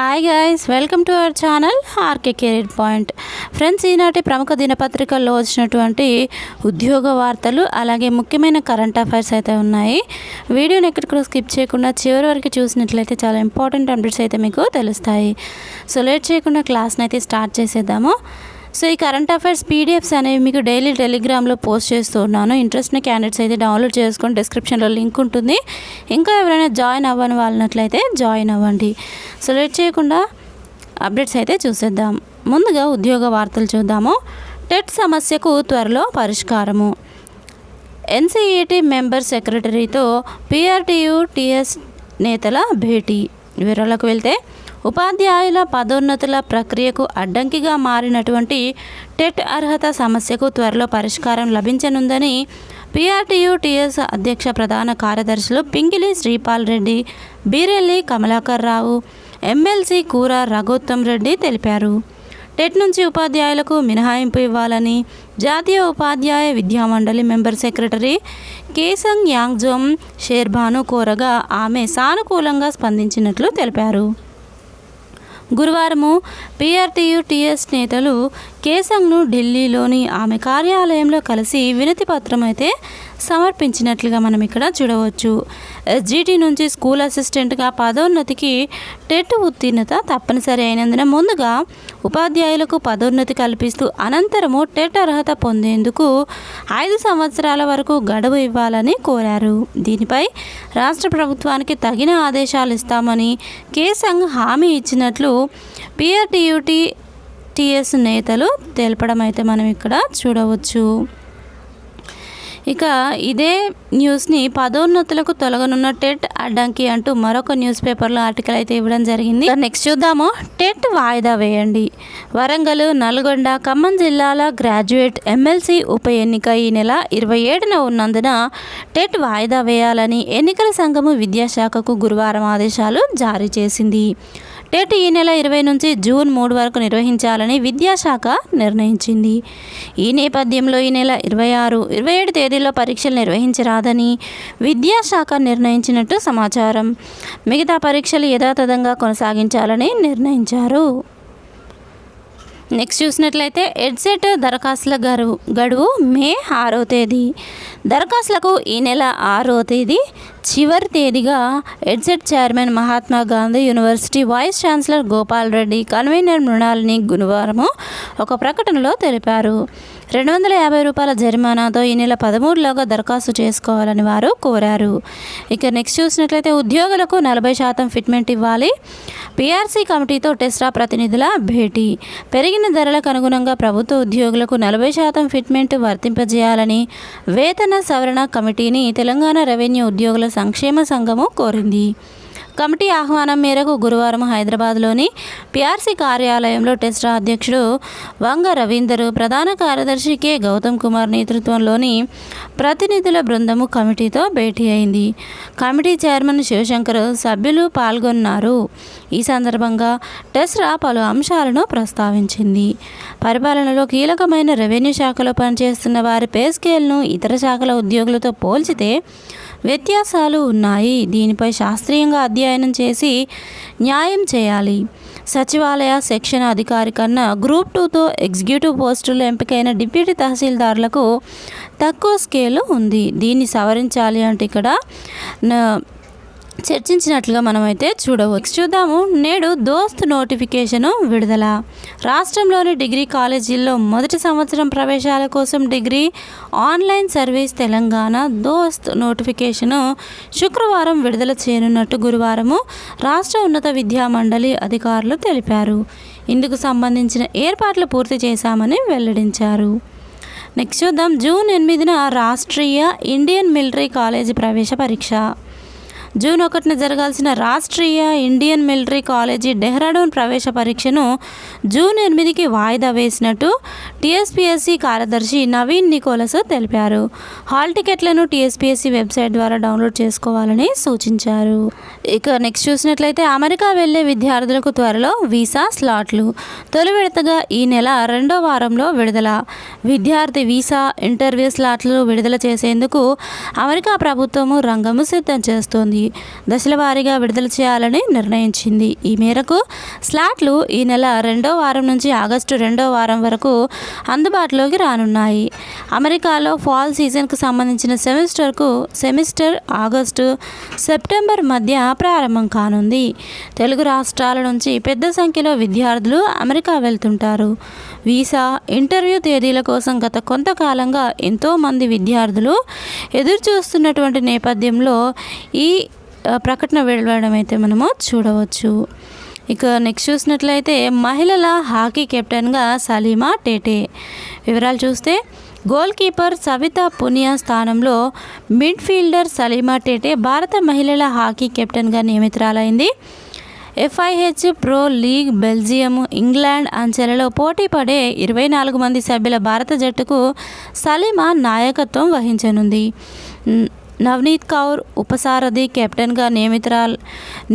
Hi guys, welcome to our channel RK career point. Friends, ఈనాటి ప్రముఖ దినపత్రికల్లో వచ్చినటువంటి ఉద్యోగ వార్తలు అలాగే ముఖ్యమైన కరెంట్ అఫైర్స్ అయితే ఉన్నాయి. వీడియోని ఎక్కడికి స్కిప్ చేయకుండా చివరి వరకు చూసినట్లయితే చాలా ఇంపార్టెంట్ అప్డేట్స్ అయితే మీకు తెలుస్తాయి. సో లేట్ చేయకుండా క్లాస్ని అయితే స్టార్ట్ చేసేద్దాము. సో ఈ కరెంట్ అఫైర్స్ పీడిఎఫ్స్ అనేవి మీకు డైలీ టెలిగ్రామ్లో పోస్ట్ చేస్తూ ఉన్నాను. ఇంట్రెస్ట్ ఉన్న క్యాండిడేట్స్ అయితే డౌన్లోడ్ చేసుకొని డిస్క్రిప్షన్లో లింక్ ఉంటుంది. ఇంకా ఎవరైనా జాయిన్ అవ్వని వాళ్ళనట్లయితే జాయిన్ అవ్వండి. సో లేట్ చేయకుండా అప్డేట్స్ అయితే చూసేద్దాం. ముందుగా ఉద్యోగ వార్తలు చూద్దాము. టెట్ సమస్యకు త్వరలో పరిష్కారము. ఎన్సీఈటీ మెంబర్ సెక్రటరీతో పీఆర్టీయూ టీఎస్ నేతల భేటీ. వివరాలకు వెళ్తే, ఉపాధ్యాయుల పదోన్నతుల ప్రక్రియకు అడ్డంకిగా మారినటువంటి టెట్ అర్హత సమస్యకు త్వరలో పరిష్కారం లభించనుందని పీఆర్టీయూ టీఎస్ అధ్యక్ష ప్రధాన కార్యదర్శులు పింగిలి శ్రీపాల్ రెడ్డి, బీరెల్లి కమలాకర్ రావు, ఎమ్మెల్సీ కూర రఘోత్తమ్ రెడ్డి తెలిపారు. టెట్ నుంచి ఉపాధ్యాయులకు మినహాయింపు ఇవ్వాలని జాతీయ ఉపాధ్యాయ విద్యామండలి మెంబర్ సెక్రటరీ కేసంగ్ యాంగ్జోమ్ షేర్బాను కోరగా ఆమె సానుకూలంగా స్పందించినట్లు తెలిపారు. గురువారము పీఆర్టీయూ టీఎస్ నేతలు కేసంగ్ను ఢిల్లీలోని ఆమె కార్యాలయంలో కలిసి వినతి పత్రం అయితే సమర్పించినట్లుగా మనం ఇక్కడ చూడవచ్చు. ఎస్జిటి నుంచి స్కూల్ అసిస్టెంట్గా పదోన్నతికి టెట్ ఉత్తీర్ణత తప్పనిసరి అయినందున ముందుగా ఉపాధ్యాయులకు పదోన్నతి కల్పిస్తూ అనంతరము టెట్ అర్హత పొందేందుకు 5 సంవత్సరాల వరకు గడువు ఇవ్వాలని కోరారు. దీనిపై రాష్ట్ర ప్రభుత్వానికి తగిన ఆదేశాలు ఇస్తామని కేసంగ్ హామీ ఇచ్చినట్లు పీఆర్టీయూ టీఎస్ నేతలు తెలపడం అయితే మనం ఇక్కడ చూడవచ్చు. ఇక ఇదే న్యూస్ని పదోన్నతులకు తొలగనున్న టెట్ అడ్డంకి అంటూ మరొక న్యూస్ పేపర్లో ఆర్టికల్ అయితే ఇవ్వడం జరిగింది. నెక్స్ట్ చూద్దాము. టెట్ వాయిదా వేయండి. వరంగల్, నల్గొండ, ఖమ్మం జిల్లాల గ్రాడ్యుయేట్ ఎమ్మెల్సీ ఉప ఎన్నిక ఈ నెల 27న ఉన్నందున టెట్ వాయిదా వేయాలని ఎన్నికల సంఘము విద్యాశాఖకు గురువారం ఆదేశాలు జారీ చేసింది. టెట్ ఈ నెల 20 నుంచి జూన్ 3 వరకు నిర్వహించాలని విద్యాశాఖ నిర్ణయించింది. ఈ నేపథ్యంలో ఈ నెల 26, 27 తేదీల్లో పరీక్షలు నిర్వహించరాదని విద్యాశాఖ నిర్ణయించినట్టు సమాచారం. మిగతా పరీక్షలు యథాతథంగా కొనసాగించాలని నిర్ణయించారు. నెక్స్ట్ చూసినట్లయితే ఎడ్సెట్ దరఖాస్తుల గడువు మే 6వ తేదీ. దరఖాస్తులకు ఈ నెల 6వ తేదీ చివరి తేదీగా EdCET chairman Mahatma Gandhi university vice chancellor Gopal Reddy, convener Mrunalini గురువారం ఒక ప్రకటనలో తెలిపారు. 250 రూపాయల జరిమానాతో ఈ నెల 13లోగా దరఖాస్తు చేసుకోవాలని వారు కోరారు. ఇక నెక్స్ట్ చూసినట్లయితే ఉద్యోగులకు 40% ఫిట్మెంట్ ఇవ్వాలి. పీఆర్సీ కమిటీతో టెస్రా ప్రతినిధుల భేటీ. పెరిగిన ధరలకు అనుగుణంగా ప్రభుత్వ ఉద్యోగులకు 40% ఫిట్మెంట్ వర్తింపజేయాలని వేతన సవరణ కమిటీని తెలంగాణ రెవెన్యూ ఉద్యోగుల సంక్షేమ సంఘము కోరింది. కమిటీ ఆహ్వానం మేరకు గురువారం హైదరాబాద్లోని పీఆర్సీ కార్యాలయంలో టెస్రా అధ్యక్షుడు వంగ రవీందర్, ప్రధాన కార్యదర్శి కె గౌతమ్ కుమార్ నేతృత్వంలోని ప్రతినిధుల బృందము కమిటీతో భేటీ అయింది. కమిటీ చైర్మన్ శివశంకర్, సభ్యులు పాల్గొన్నారు. ఈ సందర్భంగా టెస్రా పలు అంశాలను ప్రస్తావించింది. పరిపాలనలో కీలకమైన రెవెన్యూ శాఖలో పనిచేస్తున్న వారి పే స్కేల్ను ఇతర శాఖల ఉద్యోగులతో పోల్చితే వ్యత్యాసాలు ఉన్నాయి. దీనిపై శాస్త్రీయంగా అధ్యయనం చేసి న్యాయం చేయాలి. సచివాలయ సెక్షన్ అధికారి కన్నా గ్రూప్ 2తో ఎగ్జిక్యూటివ్ పోస్టుల్లో ఎంపికైన డిప్యూటీ తహసీల్దార్లకు తక్కువ స్కేలు ఉంది. దీన్ని సవరించాలి అంటే ఇక్కడ చర్చించినట్లుగా మనమైతే చూడవచ్చు. చూద్దాము. నేడు దోస్త్ నోటిఫికేషను విడుదల. రాష్ట్రంలోని డిగ్రీ కాలేజీల్లో మొదటి సంవత్సరం ప్రవేశాల కోసం డిగ్రీ ఆన్లైన్ సర్వీస్ తెలంగాణ దోస్త్ నోటిఫికేషను శుక్రవారం విడుదల చేయనున్నట్టు గురువారము రాష్ట్ర ఉన్నత విద్యా మండలి అధికారులు తెలిపారు. ఇందుకు సంబంధించిన ఏర్పాట్లు పూర్తి చేశామని వెల్లడించారు. నెక్స్ట్ చూద్దాం. జూన్ 8న రాష్ట్రీయ ఇండియన్ మిలిటరీ కాలేజీ ప్రవేశ పరీక్ష. జూన్ 1న జరగాల్సిన Rashtriya Indian military college Dehradun ప్రవేశ పరీక్షను జూన్ 8కి వాయిదా వేసినట్టు టీఎస్పీఎస్సీ కార్యదర్శి నవీన్ నికోలస్ తెలిపారు. హాల్ టికెట్లను టీఎస్పీఎస్సీ వెబ్సైట్ ద్వారా డౌన్లోడ్ చేసుకోవాలని సూచించారు. ఇక నెక్స్ట్ చూసినట్లయితే అమెరికా వెళ్లే విద్యార్థులకు త్వరలో వీసా స్లాట్లు. తొలి విడతగా ఈ నెల 2వ వారంలో విడుదల. విద్యార్థి వీసా ఇంటర్వ్యూ స్లాట్లు విడుదల చేసేందుకు అమెరికా ప్రభుత్వము రంగము సిద్ధం చేస్తోంది. దశల వారీగా విడుదల చేయాలని నిర్ణయించింది. ఈ మేరకు స్లాట్లు ఈ నెల 2వ వారం నుంచి ఆగస్టు 2వ వారం వరకు అందుబాటులోకి రానున్నాయి. అమెరికాలో ఫాల్ సీజన్కు సంబంధించిన సెమిస్టర్ ఆగస్టు సెప్టెంబర్ మధ్య ప్రారంభం కానుంది. తెలుగు రాష్ట్రాల నుంచి పెద్ద సంఖ్యలో విద్యార్థులు అమెరికా వెళ్తుంటారు. వీసా, ఇంటర్వ్యూ తేదీల కోసం గత కొంతకాలంగా ఎంతోమంది విద్యార్థులు ఎదురుచూస్తున్నటువంటి నేపథ్యంలో ఈ ప్రకటన వెలువడడం అయితే మనము చూడవచ్చు. ఇక నెక్స్ట్ చూసినట్లయితే మహిళల హాకీ కెప్టెన్గా సలీమా టేటే. వివరాలు చూస్తే గోల్ కీపర్ సవితా పునియా స్థానంలో మిడ్ఫీల్డర్ సలీమా టేటే భారత మహిళల హాకీ కెప్టెన్గా నియమితురాలైంది. FIH pro league Belgium, England అంచెలలో పోటీ పడే 24 మంది సభ్యుల భారత జట్టుకు సలీమా నాయకత్వం వహించనుంది. నవనీత్ కౌర్ ఉపసారథి కెప్టెన్గా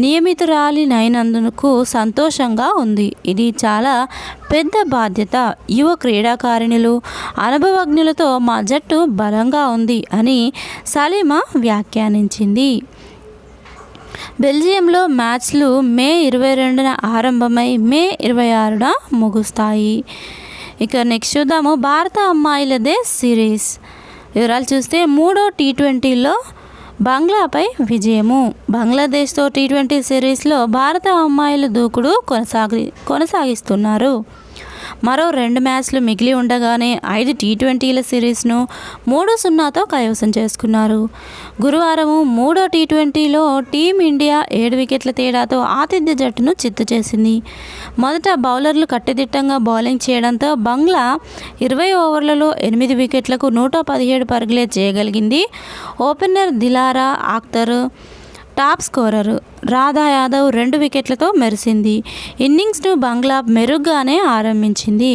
నియమితురాలినైనందుకు సంతోషంగా ఉంది. ఇది చాలా పెద్ద బాధ్యత. యువ క్రీడాకారిణులు, అనుభవజ్ఞులతో మా జట్టు బలంగా ఉంది అని సలీమా వ్యాఖ్యానించింది. బెల్జియంలో మ్యాచ్లు మే 22న ఆరంభమై మే 26న ముగుస్తాయి. ఇక నెక్స్ట్ చూద్దాము భారత అమ్మాయిలదే సిరీస్. వివరాలు చూస్తే 3వ T20లో బంగ్లాపై విజయము. బంగ్లాదేశ్తో T20 సిరీస్లో భారత అమ్మాయిలు దూకుడు కొనసాగిస్తున్నారు. మరో 2 మ్యాచ్లు మిగిలి ఉండగానే 5 T20ల సిరీస్ను 3-0తో కైవసం చేసుకున్నారు. గురువారం 3వ T20లో టీమిండియా 7 వికెట్ల తేడాతో ఆతిథ్య జట్టును చిత్తు చేసింది. మొదట బౌలర్లు కట్టుదిట్టంగా బౌలింగ్ చేయడంతో బంగ్లా 20 ఓవర్లలో 8 వికెట్లకు 117 పరుగులే చేయగలిగింది. Opener Dilara Akhtar, top scorer Radha Yadav 2 వికెట్లతో మెరిసింది. ఇన్నింగ్స్ను బంగ్లా మెరుగ్గానే ఆరంభించింది.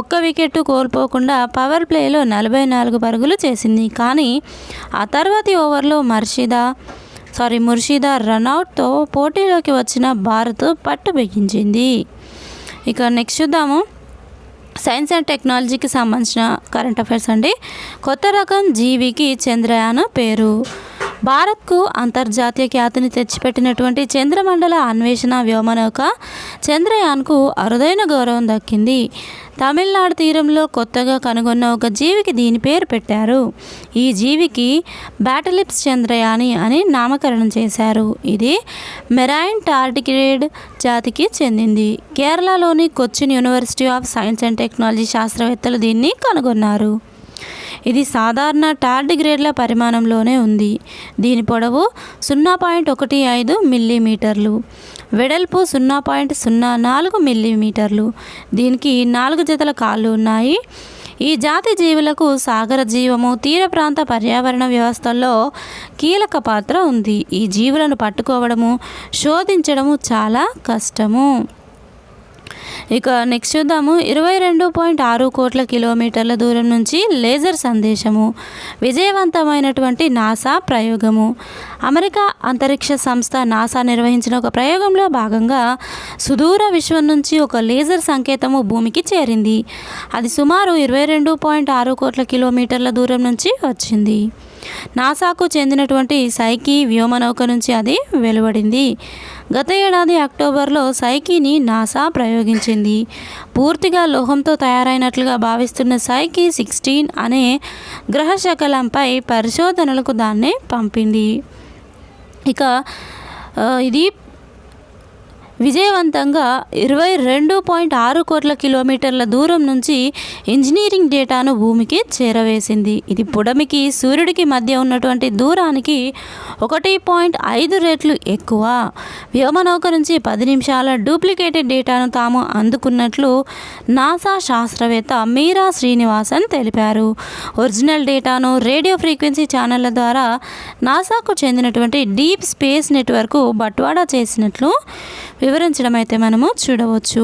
1 వికెట్ కోల్పోకుండా పవర్ ప్లేలో 44 పరుగులు చేసింది. కానీ ఆ తర్వాతి ఓవర్లో ముర్షిదా రన్అట్తో పోటీలోకి వచ్చిన భారత్ పట్టు బిగించింది. ఇక నెక్స్ట్ చూద్దాము సైన్స్ అండ్ టెక్నాలజీకి సంబంధించిన కరెంట్ అఫైర్స్ అండి. కొత్త రకం జీవికి చంద్రయాన్ పేరు. భారత్కు అంతర్జాతీయ ఖ్యాతిని తెచ్చిపెట్టినటువంటి చంద్రమండల అన్వేషణ వ్యోమనౌక చంద్రయాన్కు అరుదైన గౌరవం దక్కింది. తమిళనాడు తీరంలో కొత్తగా కనుగొన్న ఒక జీవికి దీని పేరు పెట్టారు. ఈ జీవికి బ్యాటలిప్స్ చంద్రయాని అని నామకరణం చేశారు. ఇది మెరైన్ టార్డిగ్రేడ్ జాతికి చెందింది. కేరళలోని Cochin university of science and technology శాస్త్రవేత్తలు దీన్ని కనుగొన్నారు. ఇది సాధారణ టార్డిగ్రేడ్ల పరిమాణంలోనే ఉంది. దీని పొడవు 0.15 మిల్లీమీటర్లు, వెడల్పు 0.04 మిల్లీమీటర్లు. దీనికి 4 జతల కాళ్ళు ఉన్నాయి. ఈ జాతి జీవులకు సాగర జీవము, తీర ప్రాంత పర్యావరణ వ్యవస్థల్లో కీలక పాత్ర ఉంది. ఈ జీవులను పట్టుకోవడము, శోధించడము చాలా కష్టము. ఇక నెక్స్ట్ చూద్దాము 22.6 కోట్ల కిలోమీటర్ల దూరం నుంచి లేజర్ సందేశము. విజయవంతమైనటువంటి నాసా ప్రయోగము. అమెరికా అంతరిక్ష సంస్థ నాసా నిర్వహించిన ఒక ప్రయోగంలో భాగంగా సుదూర విశ్వం నుంచి ఒక లేజర్ సంకేతము భూమికి చేరింది. అది సుమారు 22.6 కోట్ల కిలోమీటర్ల దూరం నుంచి వచ్చింది. నాసాకు చెందినటువంటి సైకి వ్యోమనౌక నుంచి అది వెలువడింది. గత ఏడాది అక్టోబర్లో సైకిని నాసా ప్రయోగించింది. పూర్తిగా లోహంతో తయారైనట్లుగా భావిస్తున్న సైకి 16 అనే గ్రహశకలంపై పరిశోధనలకు దాన్ని పంపింది. ఇక ఇది విజయవంతంగా 22.6 కోట్ల కిలోమీటర్ల దూరం నుంచి ఇంజనీరింగ్ డేటాను భూమికి చేరవేసింది. ఇది పుడమికి సూర్యుడికి మధ్య ఉన్నటువంటి దూరానికి 1.5 రెట్లు ఎక్కువ. వ్యోమనౌక నుంచి 10 నిమిషాల డూప్లికేటెడ్ డేటాను తాము అందుకున్నట్లు నాసా శాస్త్రవేత్త మీరా శ్రీనివాసన్ తెలిపారు. ఒరిజినల్ డేటాను రేడియో ఫ్రీక్వెన్సీ ఛానళ్ల ద్వారా నాసాకు చెందినటువంటి డీప్ స్పేస్ నెట్వర్క్ బట్వాడా చేసినట్లు వివరించడం అయితే మనము చూడవచ్చు.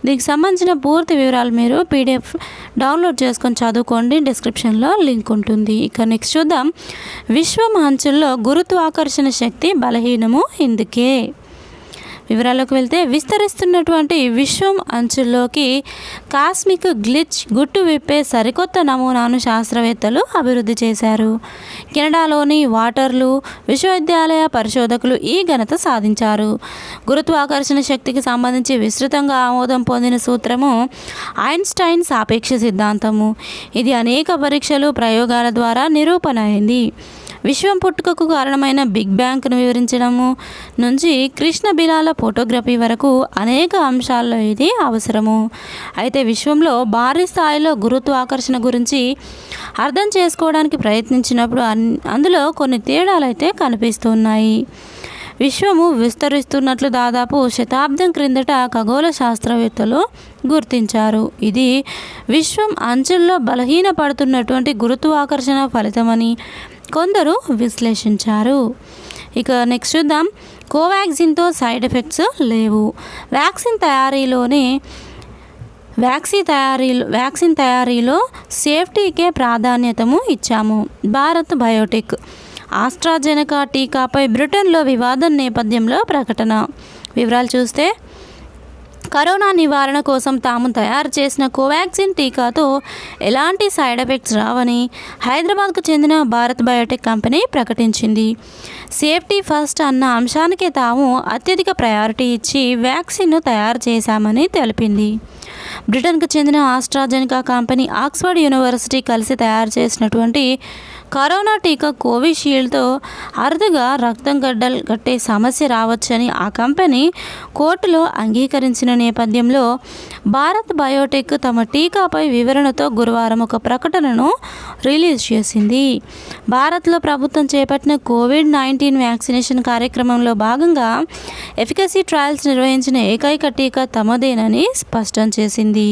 దీనికి సంబంధించిన పూర్తి వివరాలు మీరు PDF డౌన్లోడ్ చేసుకొని చదువుకోండి. డిస్క్రిప్షన్లో లింక్ ఉంటుంది. ఇక నెక్స్ట్ చూద్దాం విశ్వం అంచుల్లో గురుత్వాకర్షణ శక్తి బలహీనము ఇందుకే. వివరాల్లోకి వెళ్తే విస్తరిస్తున్నటువంటి విశ్వం అంచుల్లోకి కాస్మిక్ గ్లిచ్ గుట్టు విప్పే సరికొత్త నమూనాను శాస్త్రవేత్తలు అభివృద్ధి చేశారు. కెనడాలోని వాటర్లూ విశ్వవిద్యాలయ పరిశోధకులు ఈ ఘనత సాధించారు. గురుత్వాకర్షణ శక్తికి సంబంధించి విస్తృతంగా ఆమోదం పొందిన సూత్రము ఐన్స్టైన్ సాపేక్ష సిద్ధాంతము. ఇది అనేక పరీక్షలు ప్రయోగాల ద్వారా నిరూపణ అయింది. విశ్వం పుట్టుకకు కారణమైన బిగ్ బ్యాంగ్ను వివరించడము నుంచి కృష్ణ బిలాల ఫోటోగ్రఫీ వరకు అనేక అంశాల్లో ఇది అవసరము. అయితే విశ్వంలో భారీ స్థాయిలో గురుత్వాకర్షణ గురించి అర్థం చేసుకోవడానికి ప్రయత్నించినప్పుడు అందులో కొన్ని తేడాలు అయితే కనిపిస్తున్నాయి. విశ్వము విస్తరిస్తున్నట్లు దాదాపు శతాబ్దం క్రిందట ఖగోళ శాస్త్రవేత్తలు గుర్తించారు. ఇది విశ్వం అంచుల్లో బలహీనపడుతున్నటువంటి గురుత్వాకర్షణ ఫలితమని కొందరు విశ్లేషించారు. ఇక నెక్స్ట్ చూద్దాం. కోవాక్సిన్తో సైడ్ ఎఫెక్ట్స్ లేవు. వ్యాక్సిన్ తయారీలో సేఫ్టీకే ప్రాధాన్యతము ఇచ్చాము. భారత్ బయోటెక్ ఆస్ట్రాజెనెకా టీకాపై బ్రిటన్లో వివాదం నేపథ్యంలో ప్రకటన. వివరాలు చూస్తే కరోనా నివారణ కోసం తాము తయారు చేసిన కోవాక్సిన్ టీకాతో ఎలాంటి సైడ్ ఎఫెక్ట్స్ రావని హైదరాబాద్కు చెందిన భారత్ బయోటెక్ కంపెనీ ప్రకటించింది. సేఫ్టీ ఫస్ట్ అన్న అంశానికి తాము అత్యధిక ప్రయారిటీ ఇచ్చి వ్యాక్సిన్ను తయారు చేశామని తెలిపింది. బ్రిటన్కు చెందిన ఆస్ట్రాజెనెకా కంపెనీ, ఆక్స్ఫర్డ్ యూనివర్సిటీ కలిసి తయారు చేసినటువంటి కరోనా టీకా కోవిషీల్డ్తో అరుదుగా రక్తం గట్టే సమస్య రావచ్చని ఆ కంపెనీ కోర్టులో అంగీకరించిన నేపథ్యంలో భారత్ బయోటెక్ తమ టీకాపై వివరణతో గురువారం ఒక ప్రకటనను రిలీజ్ చేసింది. భారత్లో ప్రభుత్వం చేపట్టిన కోవిడ్-19 వ్యాక్సినేషన్ కార్యక్రమంలో భాగంగా ఎఫికసీ ట్రయల్స్ నిర్వహించిన ఏకైక టీకా తమదేనని స్పష్టం చేసింది.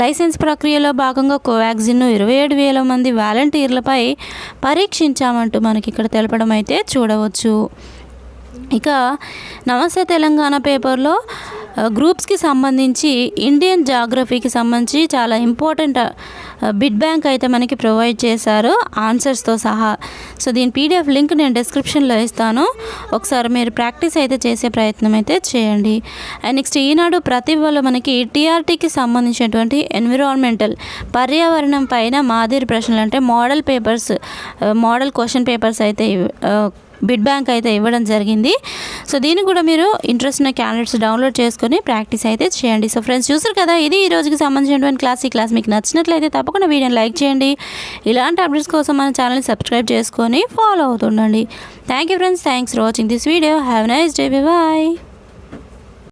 లైసెన్స్ ప్రక్రియలో భాగంగా కోవాక్సిన్ను 27,000 మంది వాలంటీర్లపై పరీక్షించామంటూ మనకి ఇక్కడ తెలపడం అయితే చూడవచ్చు. ఇక నమస్తే తెలంగాణ పేపర్లో గ్రూప్స్కి సంబంధించి ఇండియన్ జాగ్రఫీకి సంబంధించి చాలా ఇంపార్టెంట్ బిట్ బ్యాంక్ అయితే మనకి ప్రొవైడ్ చేశారు ఆన్సర్స్తో సహా. సో దీని పీడిఎఫ్ లింక్ నేను డిస్క్రిప్షన్లో ఇస్తాను. ఒకసారి మీరు ప్రాక్టీస్ అయితే చేసే ప్రయత్నం అయితే చేయండి. అండ్ నెక్స్ట్ ఈనాడు ప్రతిభలో మనకి టీఆర్టీకి సంబంధించినటువంటి ఎన్విరాన్మెంటల్ పర్యావరణం పైన మాదిరి ప్రశ్నలు అంటే మోడల్ క్వశ్చన్ పేపర్స్ అయితే బిడ్ బ్యాంక్ అయితే ఇవ్వడం జరిగింది. సో దీన్ని కూడా మీరు ఇంట్రెస్ట్ ఉన్న క్యాండిడేట్స్ డౌన్లోడ్ చేసుకొని ప్రాక్టీస్ అయితే చేయండి. సో ఫ్రెండ్స్ చూసారు కదా, ఇది ఈ రోజుకి సంబంధించినటువంటి క్లాస్. ఈ క్లాస్ మీకు నచ్చినట్లయితే తప్పకుండా వీడియోని లైక్ చేయండి. ఇలాంటి అప్డేట్స్ కోసం మన ఛానల్ని సబ్స్క్రైబ్ చేసుకొని ఫాలో అవుతుండండి. Thank you friends. Thanks for watching this video. Have a nice day. By.